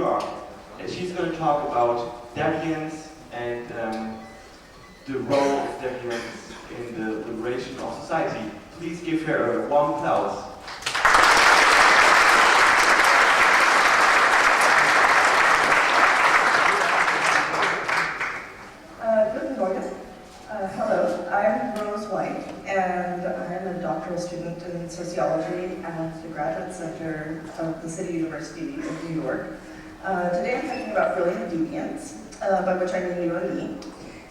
York, and she's going to talk about Deviants and the role of Deviants in the liberation of society. Please give her a warm applause. Good morning. Hello, I'm Rose White, and I'm a doctoral student in sociology at the Graduate Center of the City University of New York. Today I'm talking about brilliant deviants, by which I mean you and me.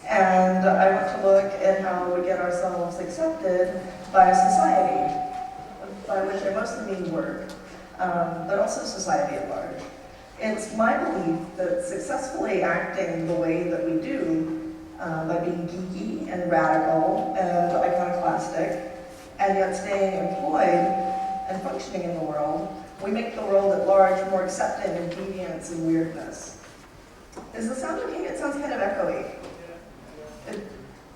And I want to look at how we get ourselves accepted by a society, by which I mostly mean work, but also society at large. It's my belief that successfully acting the way that we do, by being geeky and radical and iconoclastic, and yet staying employed and functioning in the world, we make the world at large more accepting of deviance and weirdness. Is the sound okay? It sounds kind of echoey.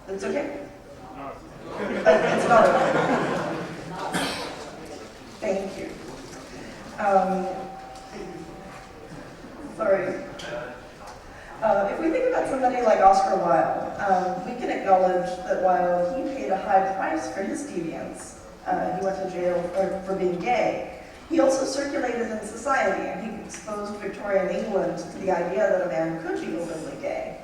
It's okay? It's not okay. Thank you. Sorry. If we think about somebody like Oscar Wilde, we can acknowledge that while he paid a high price for his deviance, he went to jail for being gay, he also circulated in society, and he exposed Victorian England to the idea that a man could be openly gay.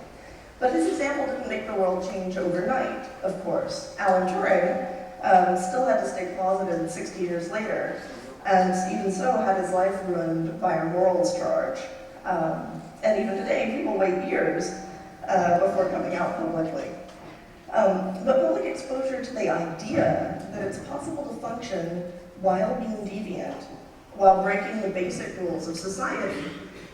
But his example didn't make the world change overnight, of course. Alan Turing still had to stay closeted 60 years later, and even so had his life ruined by a morals charge. And even today, people wait years before coming out publicly. But public exposure to the idea that it's possible to function while being deviant, while breaking the basic rules of society,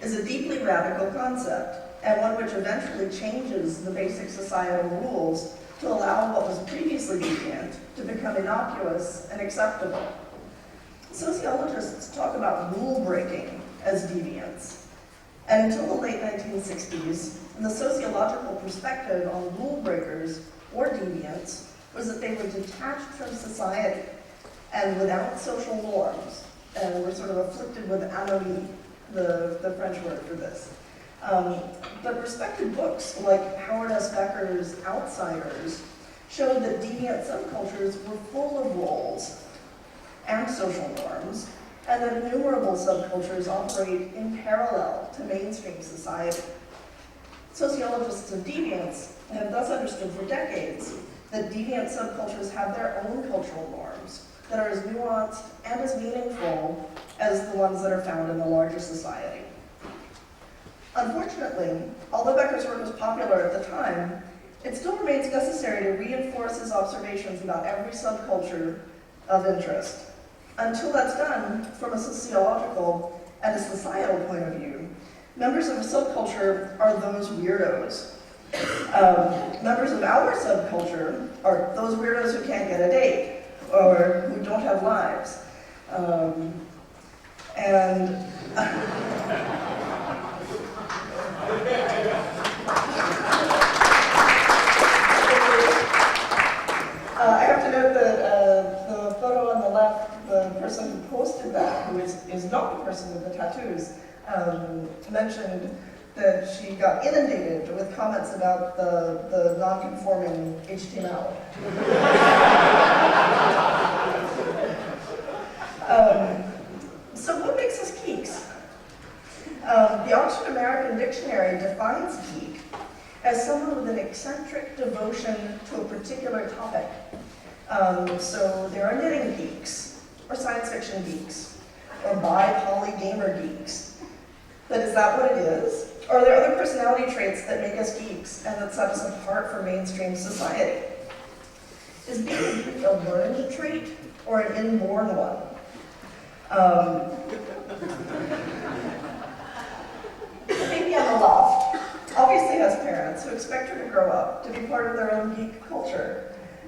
is a deeply radical concept, and one which eventually changes the basic societal rules to allow what was previously deviant to become innocuous and acceptable. Sociologists talk about rule breaking as deviance. And until the late 1960s, the sociological perspective on rule breakers or deviants was that they were detached from society and without social norms, and were sort of afflicted with anonie, the French word for this. But respected books like Howard S. Becker's Outsiders showed that deviant subcultures were full of roles and social norms, and that innumerable subcultures operate in parallel to mainstream society. Sociologists of deviance have thus understood for decades that deviant subcultures have their own cultural norms that are as nuanced and as meaningful as the ones that are found in the larger society. Unfortunately, although Becker's work was popular at the time, it still remains necessary to reinforce his observations about every subculture of interest. Until that's done, from a sociological and a societal point of view, members of a subculture are those weirdos. Members of our subculture are those weirdos who can't get a date, or who don't have lives. I have to note that the photo on the left, the person who posted that, who is not the person with the tattoos, mentioned that she got inundated with comments about the non-conforming HTML. So what makes us geeks? The Oxford American Dictionary defines geek as someone with an eccentric devotion to a particular topic. So there are knitting geeks, or science fiction geeks, or bi-poly gamer geeks. But is that what it is? Or are there other personality traits that make us geeks and that set us apart from mainstream society? Is being a geek a learned trait or an inborn one? The baby on the left obviously has parents who expect her to grow up to be part of their own geek culture.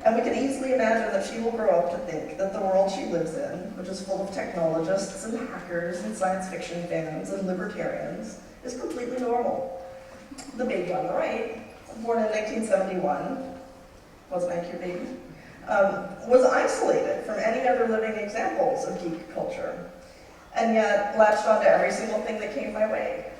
And we can easily imagine that she will grow up to think that the world she lives in, which is full of technologists and hackers and science fiction fans and libertarians, is completely normal. The baby on the right, born in 1971, wasn't I cute baby? Was isolated from any other living examples of geek culture. and yet latched onto every single thing that came my way.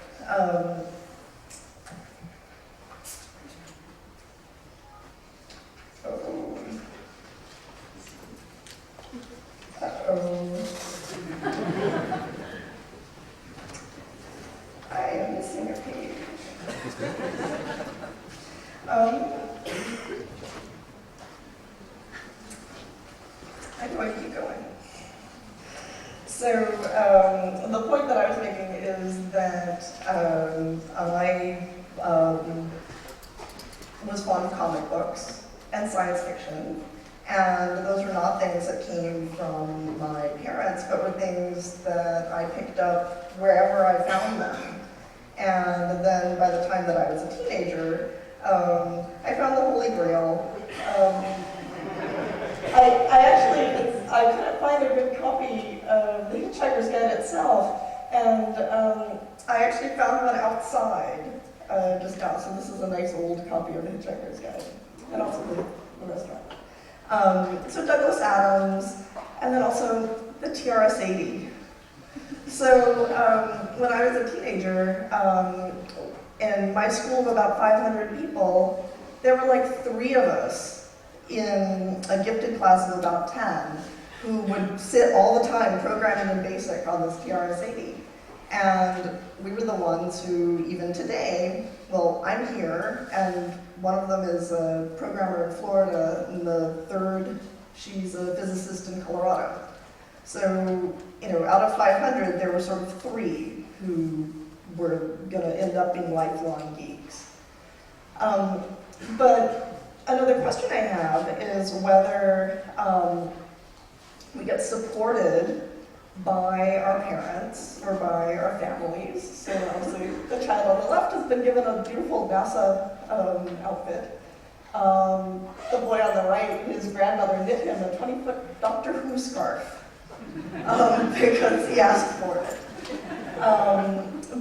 Uh-oh. I am missing a page. How do I keep going? So the point that I was making is that I was fond of comic books and science fiction, and those were not things that came from my parents, but were things that I picked up wherever I found them. And then by the time that I was a teenager, I found the Holy Grail. I couldn't find a good copy of The Hitchhiker's Guide itself, and I actually found one outside just now. So this is a nice old copy of The Hitchhiker's Guide, and also the restaurant. So Douglas Adams, and then also the TRS-80. So when I was a teenager, in my school of about 500 people, there were like 3 of us in a gifted class of about 10 who would sit all the time programming in BASIC on this TRS-80. And we were the ones who, even today, well, I'm here, and one of them is a programmer in Florida, and the third, she's a physicist in Colorado. So, out of 500, there were sort of 3 who were going to end up being lifelong geeks. But another question I have is whether we get supported by our parents or by our families. So obviously the child on the left has been given a beautiful NASA outfit. The boy on the right, his grandmother knit him a 20-foot Doctor Who scarf because he asked for it.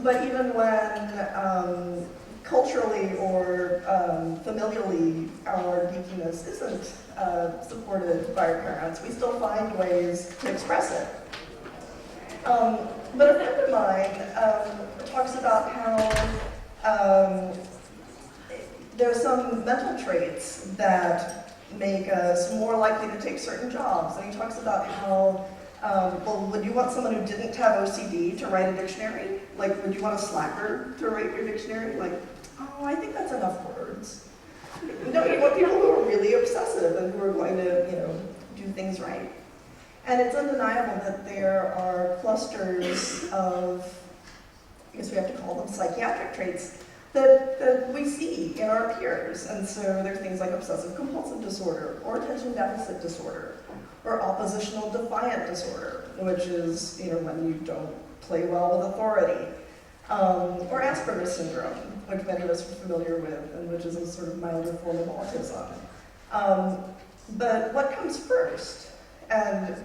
But even when culturally or familially our geekiness isn't supported by our parents, we still find ways to express it. But a friend of mine talks about how there are some mental traits that make us more likely to take certain jobs. And he talks about how, well, would you want someone who didn't have OCD to write a dictionary? Like, would you want a slacker to write your dictionary? Like, oh, I think that's enough words. No, you want people who are really obsessive and who are going to, do things right. And it's undeniable that there are clusters of, I guess we have to call them psychiatric traits, that we see in our peers. And so there are things like obsessive compulsive disorder, or attention deficit disorder, or oppositional defiant disorder, which is when you don't play well with authority, or Asperger's syndrome, which many of us are familiar with, and which is a sort of milder form of autism. But what comes first? And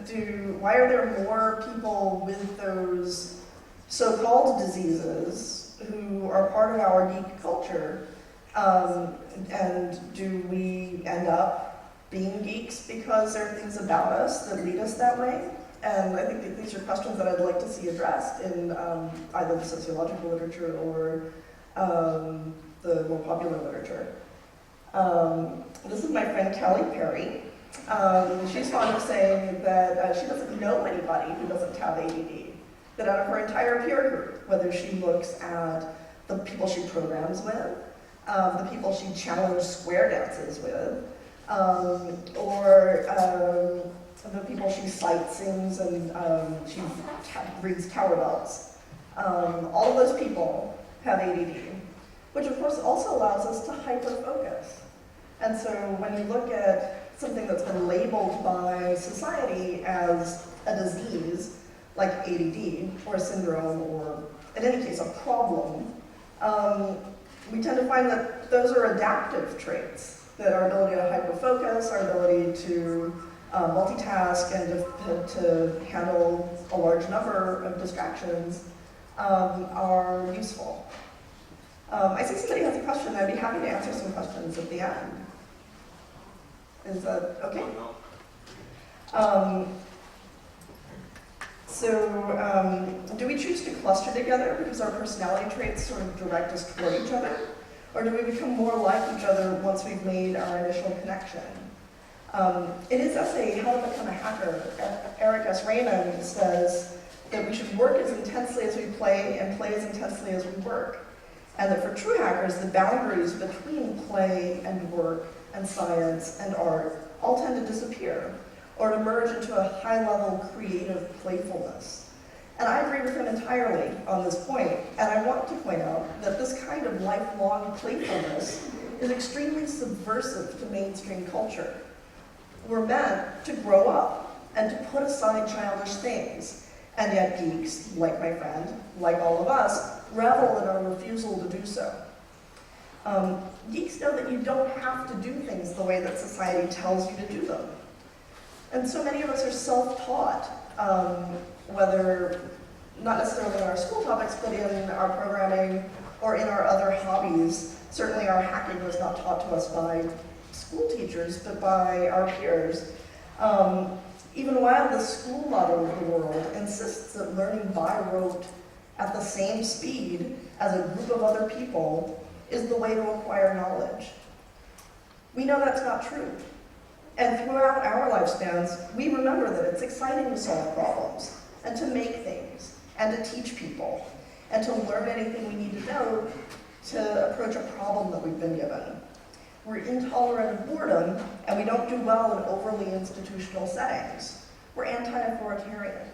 why are there more people with those so-called diseases who are part of our geek culture? And do we end up being geeks because there are things about us that lead us that way? And I think that these are questions that I'd like to see addressed in either the sociological literature or the more popular literature. This is my friend Kelly Perry. She's fond of saying that she doesn't know anybody who doesn't have ADD. That out of her entire peer group, whether she looks at the people she programs with, the people she challenged square dances with, or the people she sight sings and she reads cowbells. All of those people have ADD, which of course also allows us to hyper-focus. And so when you look at something that's been labeled by society as a disease, like ADD, or a syndrome, or in any case, a problem, we tend to find that those are adaptive traits, that our ability to hyper-focus, our ability to multitask, and to handle a large number of distractions are useful. I see somebody has a question. I'd be happy to answer some questions at the end. Is that okay? So do we choose to cluster together because our personality traits sort of direct us toward each other? Or do we become more like each other once we've made our initial connection? In his essay, How to Become a Hacker, Eric S. Raymond says that we should work as intensely as we play and play as intensely as we work. And that for true hackers, the boundaries between play and work and science and art all tend to disappear or to merge into a high-level creative playfulness. And I agree with him entirely on this point, and I want to point out that this kind of lifelong playfulness is extremely subversive to mainstream culture. We're meant to grow up and to put aside childish things, and yet geeks, like my friend, like all of us, revel in our refusal to do so. Geeks know that you don't have to do things the way that society tells you to do them. And so many of us are self-taught, whether not necessarily in our school topics, but in our programming or in our other hobbies. Certainly our hacking was not taught to us by school teachers, but by our peers. Even while the school model of the world insists that learning by rote at the same speed as a group of other people is the way to acquire knowledge. We know that's not true. And throughout our lifespans, we remember that it's exciting to solve problems, and to make things, and to teach people, and to learn anything we need to know to approach a problem that we've been given. We're intolerant of boredom, and we don't do well in overly institutional settings. We're anti-authoritarian.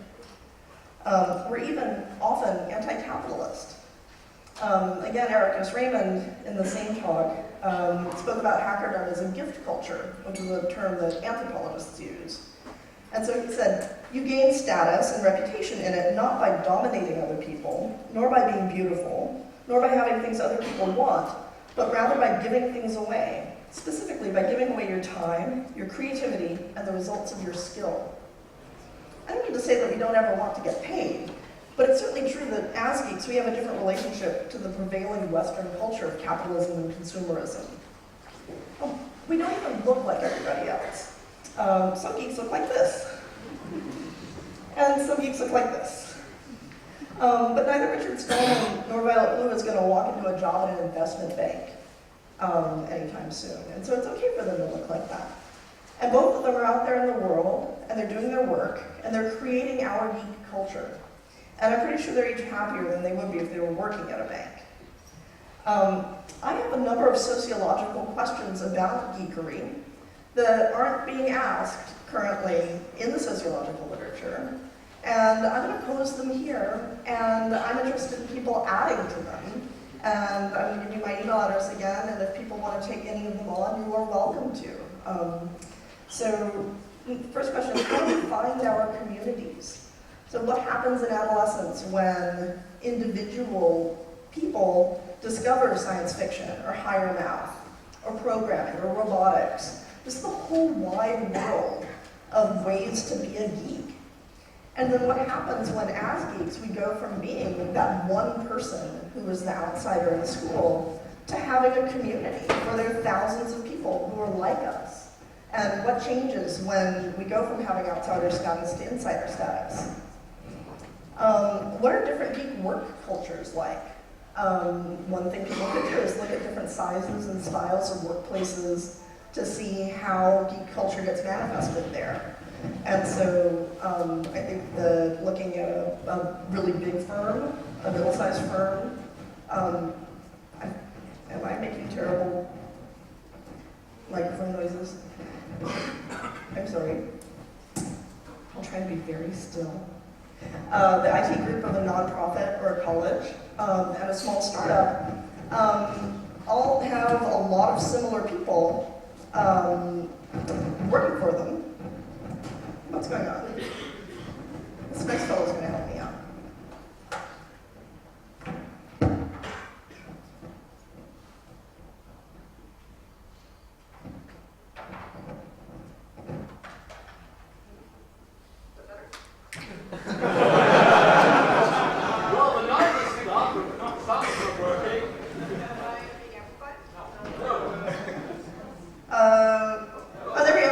We're even often anti-capitalist. Again, Eric S. Raymond, in the same talk, spoke about hackerdom as a gift culture, which is a term that anthropologists use. And so he said, you gain status and reputation in it not by dominating other people, nor by being beautiful, nor by having things other people want, but rather by giving things away, specifically by giving away your time, your creativity, and the results of your skill. I don't mean to say that we don't ever want to get paid, but it's certainly true that as geeks, we have a different relationship to the prevailing Western culture of capitalism and consumerism. We don't even look like everybody else. Some geeks look like this, and some geeks look like this. But neither Richard Stallman nor Violet Blue is going to walk into a job at an investment bank anytime soon, and so it's okay for them to look like that. And both of them are out there in the world, and they're doing their work, and they're creating our geek culture. And I'm pretty sure they're each happier than they would be if they were working at a bank. I have a number of sociological questions about geekery that aren't being asked currently in the sociological literature, and I'm going to pose them here, and I'm interested in people adding to them. And I'm going to give you my email address again, and if people want to take any of them on, you are welcome to. So the first question is, how do we find our communities? So what happens in adolescence when individual people discover science fiction, or higher math, or programming, or robotics? Just the whole wide world of ways to be a geek. And then what happens when, as geeks, we go from being that one person who is the outsider in school to having a community where there are thousands of people who are like us? And what changes when we go from having outsider status to insider status? What are different geek work cultures like? One thing people could do is look at different sizes and styles of workplaces to see how geek culture gets manifested there. And so I think looking at a really big firm, a middle-sized firm, am I making terrible microphone noises? I'm sorry. I'll try to be very still. The IT group of a nonprofit or a college and a small startup all have a lot of similar people working for them. What's going on? This next fellow is going to help me out. Well, the noise is stopped, but sound is not working. Oh, there we go.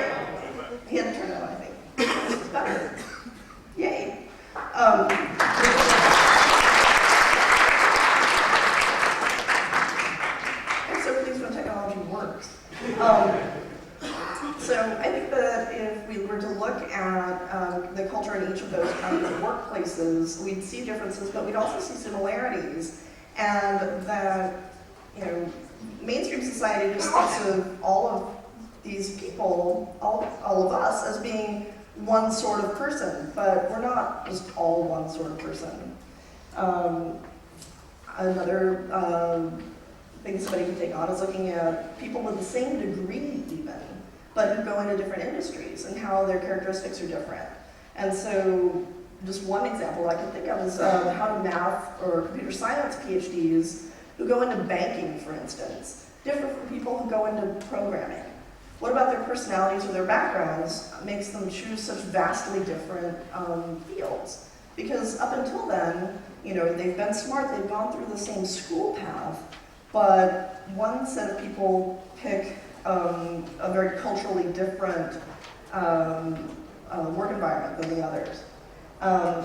He had to turn it on, I think. This is better. Yay. culture in each of those kinds of workplaces, we'd see differences, but we'd also see similarities. And that, you know, mainstream society just thinks of all of these people, all of us, as being one sort of person, but we're not just all one sort of person. Another thing somebody can take on is looking at people with the same degree even, but who go into different industries and how their characteristics are different. And so just one example I can think of is how do math or computer science PhDs who go into banking, for instance, differ from people who go into programming. What about their personalities or their backgrounds makes them choose such vastly different fields? Because up until then, you know, they've been smart, they've gone through the same school path, but one set of people pick a very culturally different work environment than the others.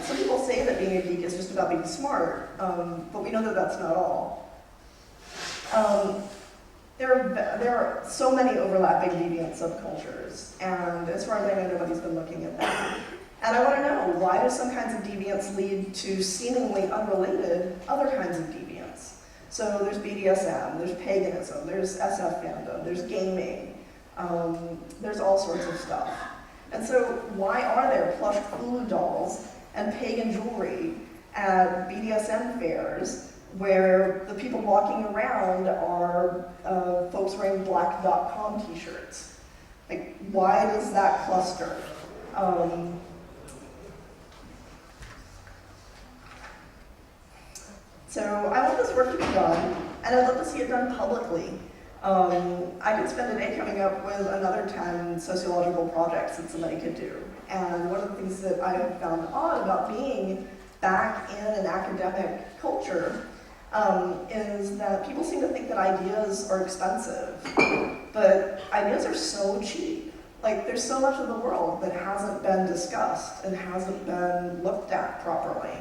Some people say that being a geek is just about being smart, but we know that that's not all. There are so many overlapping deviant subcultures, and as far as I know, nobody's been looking at that. And I want to know, why do some kinds of deviance lead to seemingly unrelated other kinds of deviance? So there's BDSM, there's paganism, there's SF fandom, there's gaming, there's all sorts of stuff. And so why are there plush Cthulhu dolls and pagan jewelry at BDSM fairs where the people walking around are folks wearing black.com t-shirts? Like, why does that cluster? So I want this work to be done, and I'd love to see it done publicly. I could spend a day coming up with another 10 sociological projects that somebody could do. And one of the things that I have found odd about being back in an academic culture is that people seem to think that ideas are expensive, but ideas are so cheap. Like, there's so much of the world that hasn't been discussed and hasn't been looked at properly.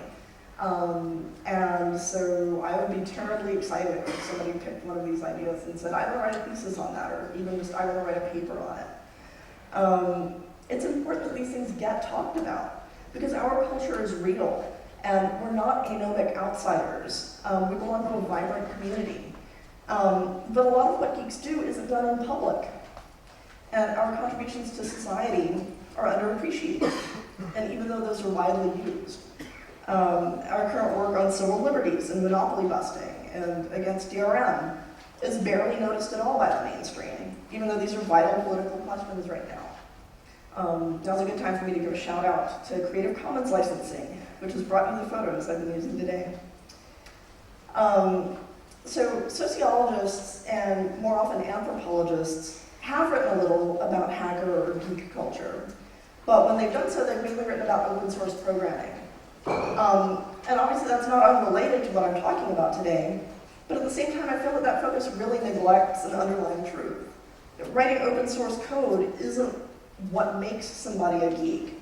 And so I would be terribly excited if somebody picked one of these ideas and said, I want to write a thesis on that, or even just, I want to write a paper on it. It's important that these things get talked about, because our culture is real, and we're not anomic outsiders. We belong to a vibrant community. But a lot of what geeks do isn't done in public, and our contributions to society are underappreciated, and even though those are widely used. Our current work on civil liberties and monopoly busting and against DRM is barely noticed at all by the mainstream, even though these are vital political questions right now. Now's a good time for me to give a shout out to Creative Commons licensing, which has brought me the photos I've been using today. So sociologists and more often anthropologists have written a little about hacker or geek culture, but when they've done so, they've mainly written about open source programming. And obviously that's not unrelated to what I'm talking about today, but at the same time I feel that that focus really neglects an underlying truth. Writing open source code isn't what makes somebody a geek.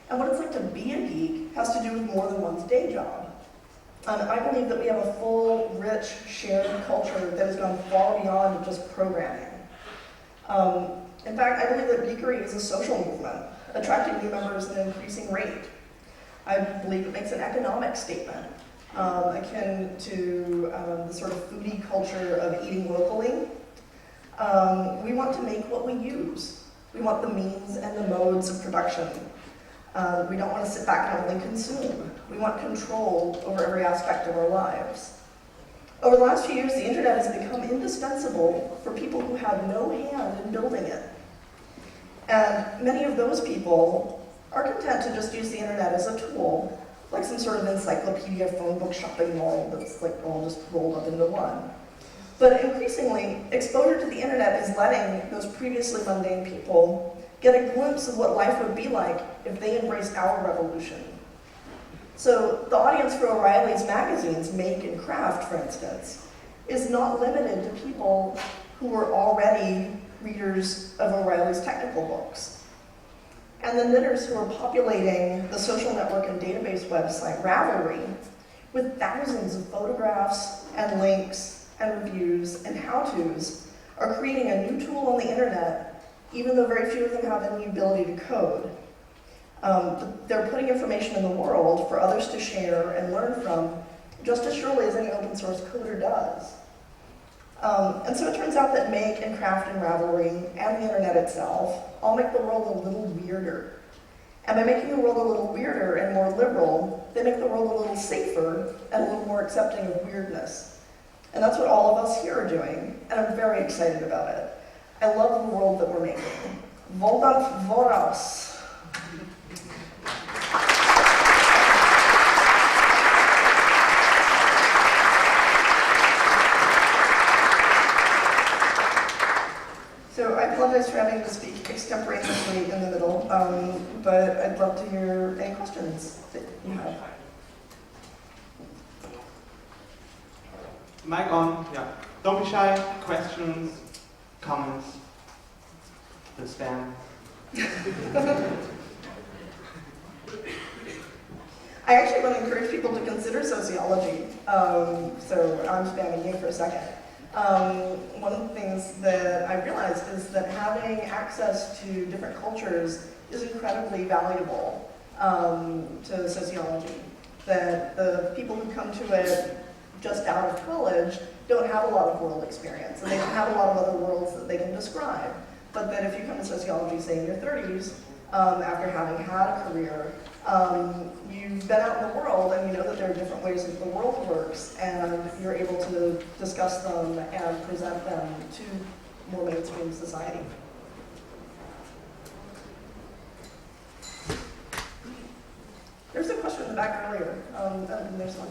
And what it's like to be a geek has to do with more than one's day job. And I believe that we have a full, rich, shared culture that has gone far beyond just programming. In fact, I believe that geekery is a social movement, attracting new members at an increasing rate. I believe it makes an economic statement, akin to the sort of foodie culture of eating locally. We want to make what we use. We want the means and the modes of production. We don't want to sit back and only consume. We want control over every aspect of our lives. Over the last few years, the internet has become indispensable for people who had no hand in building it. And many of those people are content to just use the internet as a tool, like some sort of encyclopedia phone book shopping mall that's like all just rolled up into one. But increasingly, exposure to the internet is letting those previously mundane people get a glimpse of what life would be like if they embraced our revolution. So the audience for O'Reilly's magazines, Make and Craft, for instance, is not limited to people who were already readers of O'Reilly's technical books. And the knitters who are populating the social network and database website Ravelry with thousands of photographs and links and reviews and how-tos are creating a new tool on the internet, even though very few of them have any ability to code. They're putting information in the world for others to share and learn from, just as surely as any open source coder does. And so it turns out that make and craft and Ravelry and the internet itself all make the world a little weirder. And by making the world a little weirder and more liberal, they make the world a little safer and a little more accepting of weirdness. And that's what all of us here are doing, and I'm very excited about it. I love the world that we're making. Voldant voraus. So I apologize for having to speak extemporaneously in the middle, but I'd love to hear any questions that you have. Mic on, yeah. Don't be shy. Questions, comments, the spam. I actually want to encourage people to consider sociology, so I'm spamming you for a second. One of the things that I realized is that having access to different cultures is incredibly valuable to sociology. That the people who come to it just out of college don't have a lot of world experience, and they don't have a lot of other worlds that they can describe. But that if you come to sociology, say in your 30s, after having had a career, you've been out in the world and you know that there are different ways that the world works, and you're able to discuss them and present them to more mainstream society. There's a question in the back earlier, and there's one.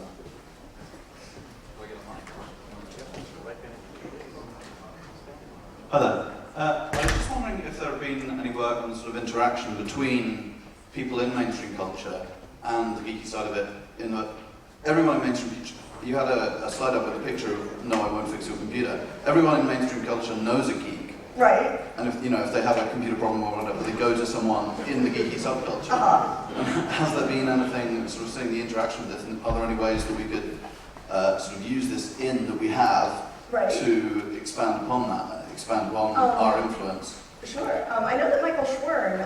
Hello. I was just wondering if there have been any work on the sort of interaction between people in mainstream culture and the geeky side of it, in that everyone in mainstream culture, you had a slide up with a picture of "No, I won't fix your computer." Everyone in mainstream culture knows a geek. Right. And if they have a computer problem or whatever, they go to someone in the geeky subculture. Has there been anything sort of seeing the interaction with this? And are there any ways that we could sort of use this that we have to expand upon that, expand upon our influence? Sure. I know that Michael Schwern,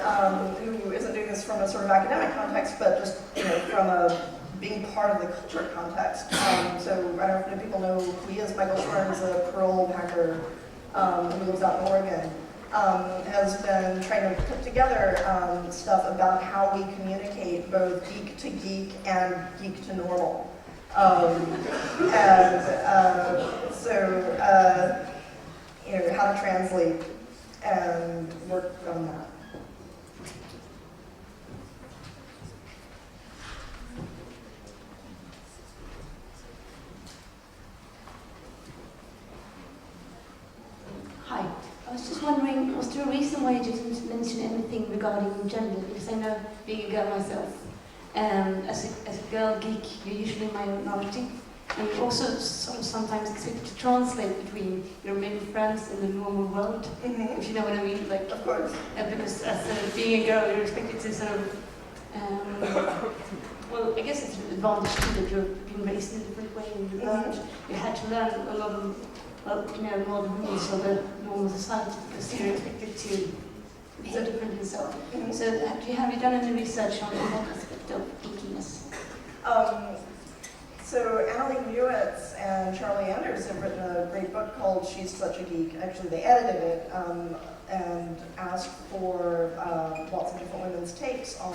who isn't doing this from a sort of academic context, but just from a being part of the culture context. So I don't know if people know who he is. Michael Schwern is a Perl hacker who lives out in Oregon. Has been trying to put together stuff about how we communicate both geek to geek and geek to normal. How to translate and work on that. Hi. I was just wondering, was there a reason why you didn't mention anything regarding gender? Because I know, being a girl myself, as a girl geek, you're usually a minority. And you're also sometimes expected to translate between your male friends in the normal world, if you know what I mean. Like, of course. Because as being a girl, you're expected to sort of, well, I guess it's an advantage too that you're being raised in a different way and you had to learn a lot of, more the rules of the normal society because you're expected to behave differently and so on. So have you done any research on that aspect of geekiness? So Annalee Mewitz and Charlie Anders have written a great book called She's Such a Geek. Actually, they edited it and asked for lots of different women's takes on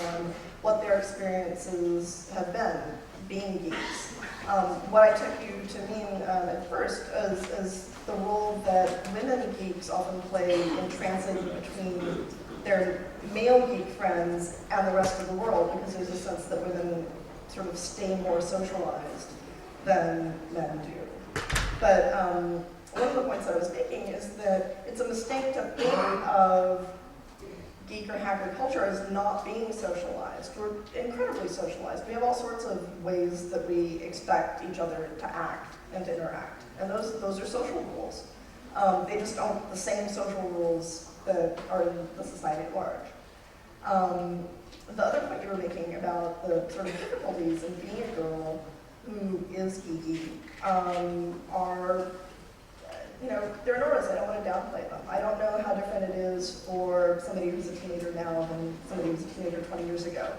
what their experiences have been being geeks. What I took you to mean at first is the role that women geeks often play in translating between their male geek friends and the rest of the world, because there's a sense that women sort of stay more socialized than men do. But one of the points I was making is that it's a mistake to think of geek or hacker culture as not being socialized. We're incredibly socialized. We have all sorts of ways that we expect each other to act and to interact. And those are social rules. They just aren't the same social rules that are in the society at large. The other point you were making about the sort of difficulties in being a girl who is geeky are they're enormous. I don't want to downplay them. I don't know how different it is for somebody who's a teenager now than somebody who was a teenager 20 years ago.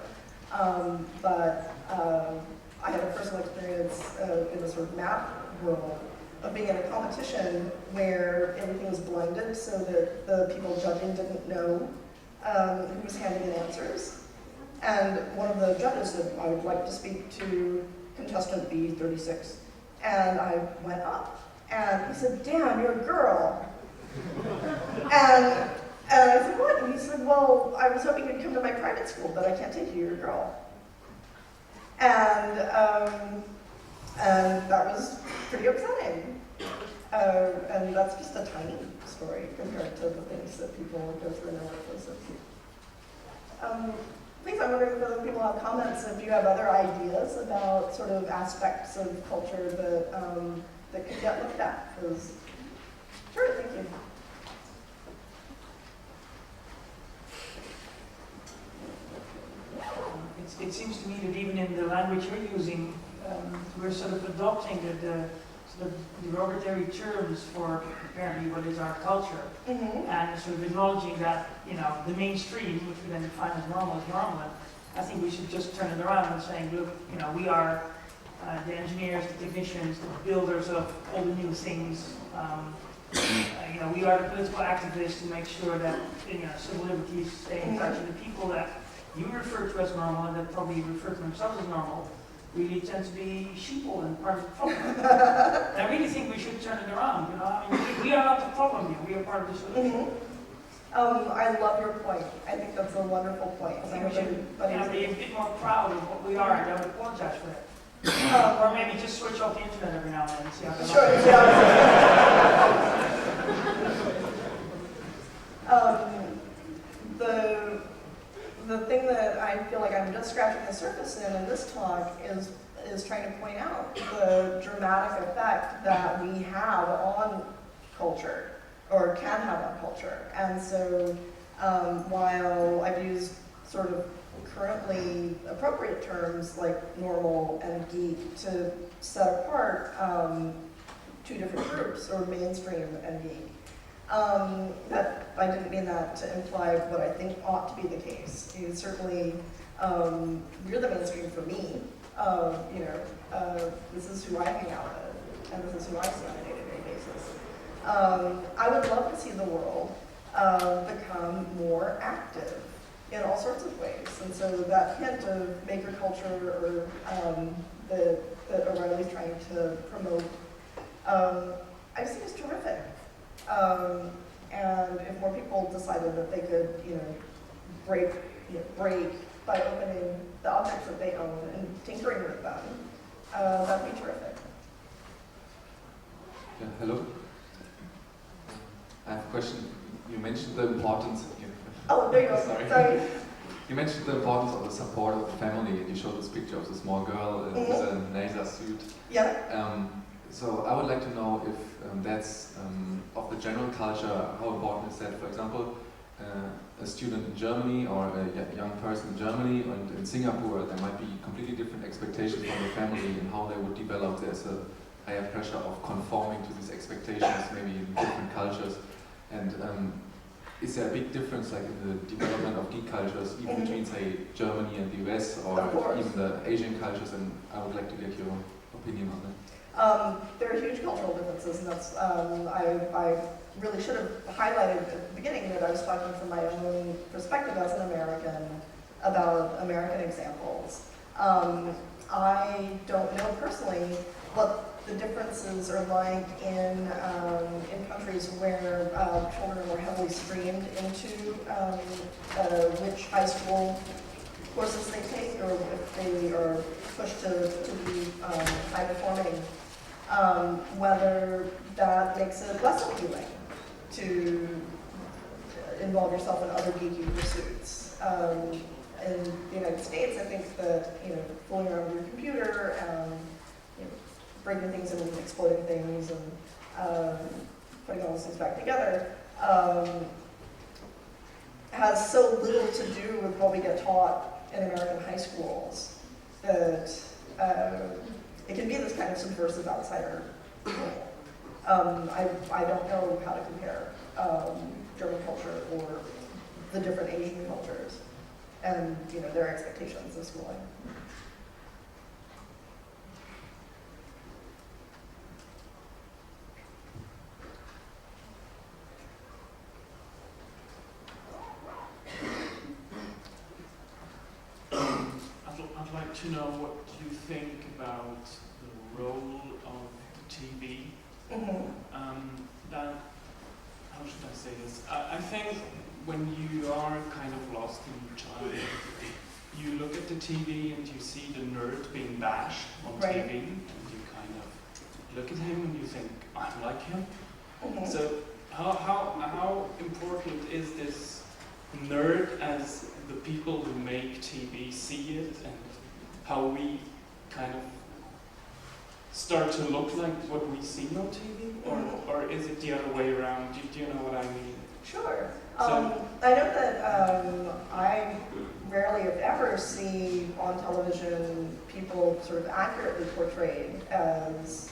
But I had a personal experience in the sort of map world of being in a competition where everything was blended so that the people judging didn't know who was handing in answers. And one of the judges said, I would like to speak to contestant B36. And I went up. And he said, damn, you're a girl. and I said, what? And he said, well, I was hoping you'd come to my private school, but I can't take you, you're a girl. And that was pretty upsetting. And that's just a tiny story compared to the things that people go through in their workplaces. Please, I'm wondering if other people have comments, if you have other ideas about sort of aspects of culture that could get looked at. Sure, thank you. It seems to me that even in the language we're using, we're sort of adopting the sort of derogatory terms for apparently what is our culture, and sort of acknowledging that, the mainstream, which we then define as normal, is normal. And I think we should just turn it around and saying, look, we are the engineers, the technicians, the builders of all the new things. We are the political activists to make sure that civil liberties stay in touch, and the people that you refer to as normal and that probably refer to themselves as normal really tend to be sheeple and part of the problem. And I really think we should turn it around. We are not the problem here. We are part of the solution. I love your point. I think that's a wonderful point. I think we should be a bit more proud of what we are, and I would apologize for that. Or maybe just switch off the internet every now and then and see how that The thing that I feel like I'm just scratching the surface in this talk is trying to point out the dramatic effect that we have on culture, or can have on culture. And so while I've used sort of currently appropriate terms like normal and geek to set apart two different groups, or mainstream and geek, that I didn't mean that to imply what I think ought to be the case. Certainly, you're the mainstream for me. This is who I hang out with, and this is who I see on a day-to-day basis. I would love to see the world become more active in all sorts of ways. And so that hint of maker culture, or that O'Reilly's trying to promote, I see as terrific. And if more people decided that they could, break by opening the objects that they own and tinkering with them, that'd be terrific. Yeah, hello. I have a question. You mentioned the importance. Oh, there you go. Sorry. You mentioned the importance of the support of the family, and you showed this picture of the small girl with a NASA suit. Yeah. So I would like to know if that's of the general culture. How important is that? For example, a student in Germany or a young person in Germany and in Singapore, there might be completely different expectations from the family and how they would develop. There's a higher pressure of conforming to these expectations, maybe in different cultures. And is there a big difference, like in the development of geek cultures, even between, say, Germany and the US, or even the Asian cultures? And I would like to get your opinion on that. There are huge cultural differences, and that's I really should have highlighted at the beginning that I was talking from my own perspective as an American about American examples. I don't know personally what the differences are like in countries where children are more heavily streamed into which high school courses they take, or if they are pushed to be high performing, whether that makes it less appealing to involve yourself in other geeky pursuits. In the United States, I think that fooling around with your computer, breaking things and exploding things, and putting all those things back together, has so little to do with what we get taught in American high schools that it can be this kind of subversive outsider role. I don't know how to compare German culture or the different Asian cultures and their expectations of schooling. I'd like to know what you think about the role of the TV. That, how should I say this? I think when you are kind of lost in your childhood, you look at the TV and you see the nerd being bashed on Right. TV, and you kind of look at him and you think, I'm like him. So how important is this nerd as the people who make TV see it, and how we kind of start to look like what we see on TV, or is it the other way around? Do you know what I mean? Sure. So- I know that I rarely, if ever, see on television people sort of accurately portrayed as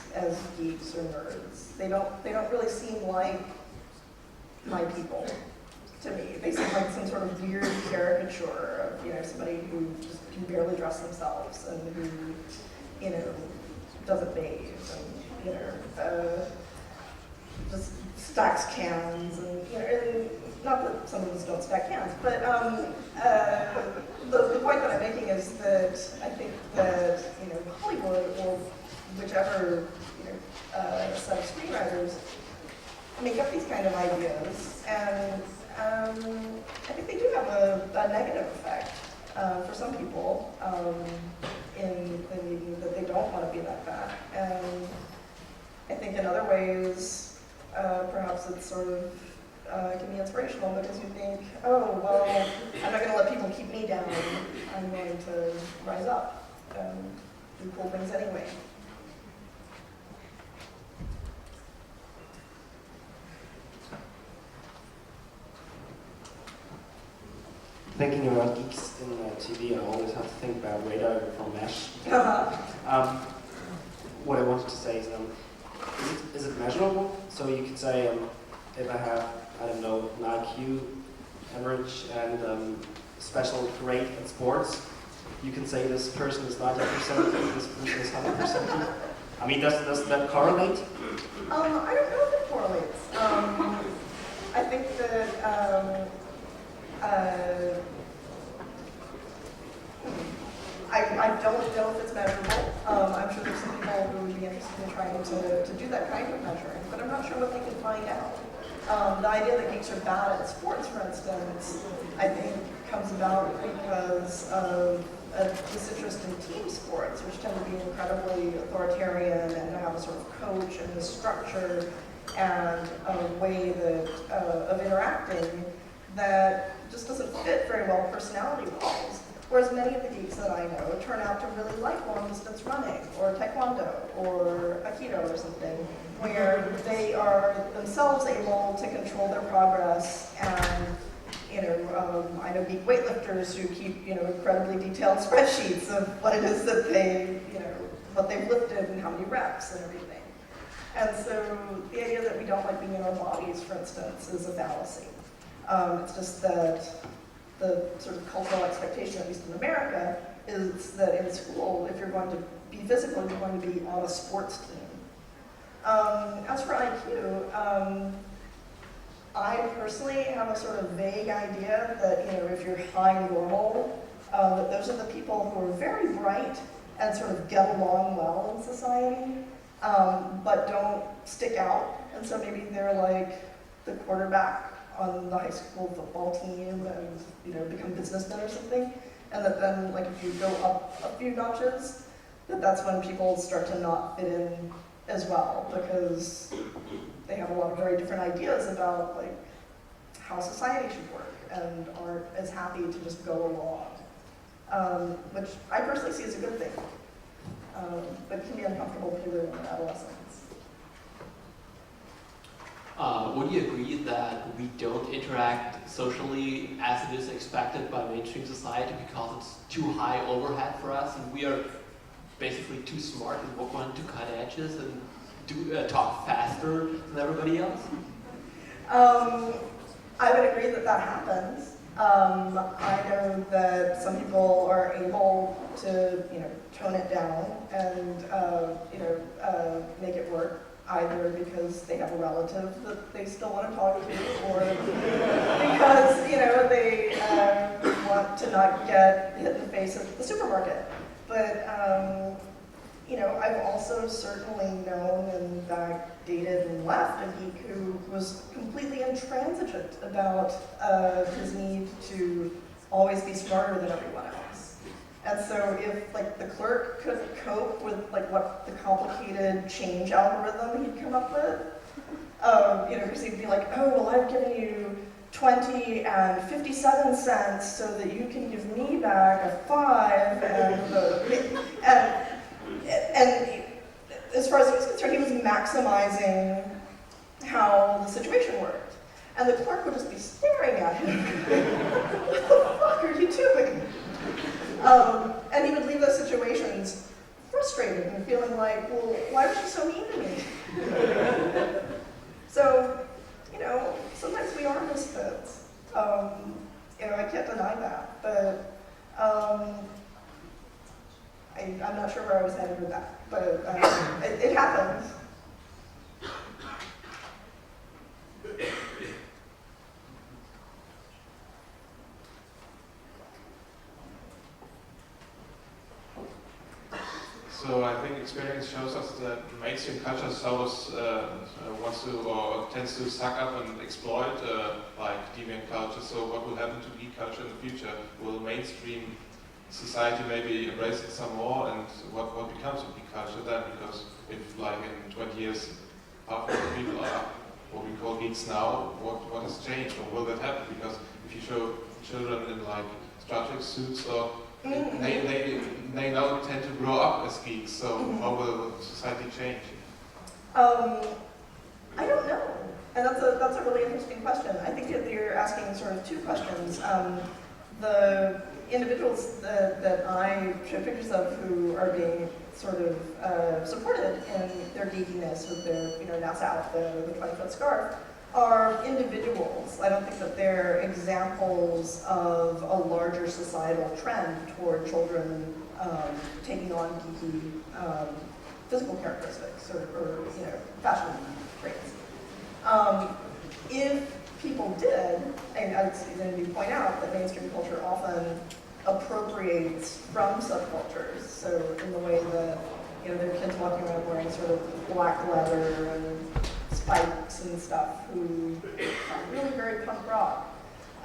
geeks or nerds. They don't really seem like my people to me. They seem like some sort of weird caricature of somebody who just can barely dress themselves and who doesn't bathe and just stacks cans and not that some of us don't stack cans, but the point that I'm making is that I think that Hollywood or whichever set of screenwriters make up these kind of ideas, and I think they do have a negative effect for some people in that they don't want to be like that, and I think in other ways perhaps it's sort of can be inspirational because you think, oh well, I'm not going to let people keep me down. I'm going to rise up and do cool things anyway. Thinking about geeks in TV, I always have to think about Radar from Mesh. What I wanted to say is it measurable? So you could say if I have, I don't know, an IQ average and special grade in sports, you can say this person is 90%, this person is 100%. I mean, does that correlate? I don't know if it correlates. I think that I don't know if it's measurable. I'm sure there's some people who would be interested in trying to do that kind of measuring, but I'm not sure what they can find out. The idea that geeks are bad at sports, for instance, I think comes about because of a disinterest in team sports, which tend to be incredibly authoritarian and have a sort of coach and a structure and a way that of interacting that just doesn't fit very well personality-wise. Whereas many of the geeks that I know turn out to really like long-distance running, or taekwondo, or aikido, or something, where they are themselves able to control their progress. And I know geek weightlifters who keep incredibly detailed spreadsheets of what it is that they what they've lifted and how many reps and everything. And so the idea that we don't like being in our bodies, for instance, is a fallacy. It's just that the sort of cultural expectation, at least in America, is that in school, if you're going to be physical, you're going to be on a sports team. As for IQ, I personally have a sort of vague idea that if you're high normal, that those are the people who are very bright and sort of get along well in society, but don't stick out. And so maybe they're like the quarterback on the high school football team and become businessmen or something, and that then if you go up a few notches, that's when people start to not fit in as well, because they have a lot of very different ideas about how society should work and aren't as happy to just go along, which I personally see as a good thing, but can be uncomfortable particularly when they're adolescents. Would you agree that we don't interact socially as it is expected by mainstream society because it's too high overhead for us, and we are basically too smart and want to cut edges, and talk faster than everybody else? I would agree that that happens. I know that some people are able to, tone it down and, make it work, either because they have a relative that they still want to talk to, or because, they want to not get hit in the face at the supermarket. But, I've also certainly known and dated and left a geek who was completely intransigent about his need to always be smarter than everyone else. And so if the clerk couldn't cope with what the complicated change algorithm he'd come up with, because he'd be like, oh, well, I've given you 20 and 57 cents so that you can give me back a 5, and as far as he was concerned, he was maximizing how the situation worked. And the clerk would just be staring at him. What the fuck are you doing? And he would leave those situations frustrated and feeling like, well, why was she so mean to me? So, sometimes we are misfits. I can't deny that, but I'm not sure where I was headed with that, but it happens. So I think experience shows us that mainstream culture always wants to or tends to suck up and exploit like deviant culture. So what will happen to geek culture in the future? Will mainstream society maybe embrace it some more, and what becomes of geek culture then? Because if like in 20 years half of the people are what we call geeks now, what has changed, or will that happen? Because if you show children in like Star Trek suits, or they now tend to grow up as geeks, so how will society change? I don't know. And that's a really interesting question. I think that you're asking sort of two questions. The individuals that I show pictures of who are being sort of supported in their geekiness with their, NASA outfit, the 20-foot scarf, are individuals. I don't think that they're examples of a larger societal trend toward children taking on geeky physical characteristics or fashion traits. If people did, and then we point out that mainstream culture often appropriates from subcultures. So in the way that there are kids walking around wearing sort of black leather and spikes and stuff who are really very punk rock.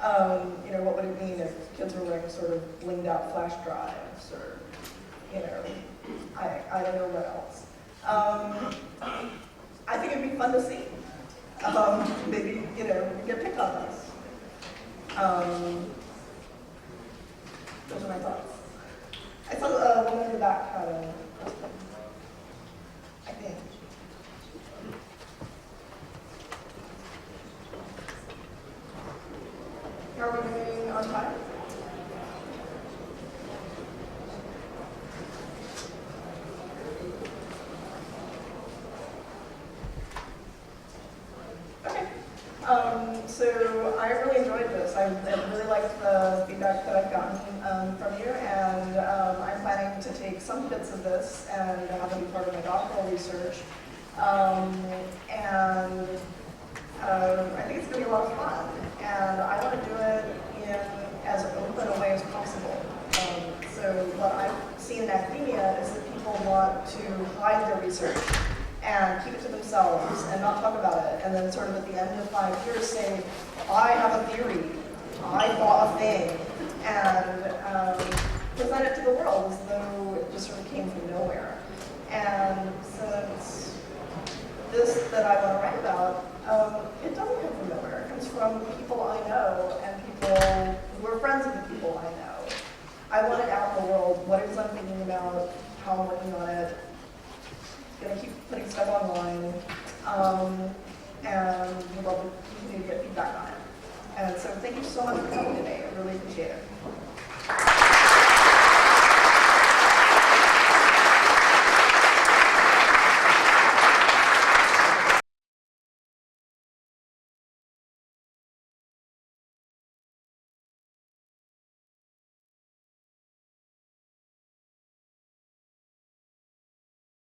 What would it mean if kids were wearing sort of blinged out flash drives or, I don't know what else. I think it'd be fun to see. Maybe, we get picked on this. Those are my thoughts. I saw a woman in the back had a question, I think. Are we moving on time? Okay. So I really enjoyed this. I really liked the feedback that I've gotten from you, and I'm planning to take some bits of this and have them be part of my doctoral research. I think it's going to be a lot of fun, and I want to do it in as open a way as possible. So what I've seen in academia is that people want to hide their research and keep it to themselves and not talk about it, and then sort of at the end of 5 years say, I have a theory, I thought a thing, and present it to the world as though it just sort of came from nowhere. And since this that I want to write about, it doesn't come from nowhere. It comes from people I know and people who are friends of the people I know. I want it out in the world, what it is I'm thinking about, how I'm working on it. Gonna keep putting stuff online, and we'd love to continue to get feedback on it. And so thank you so much for coming today. I really appreciate it.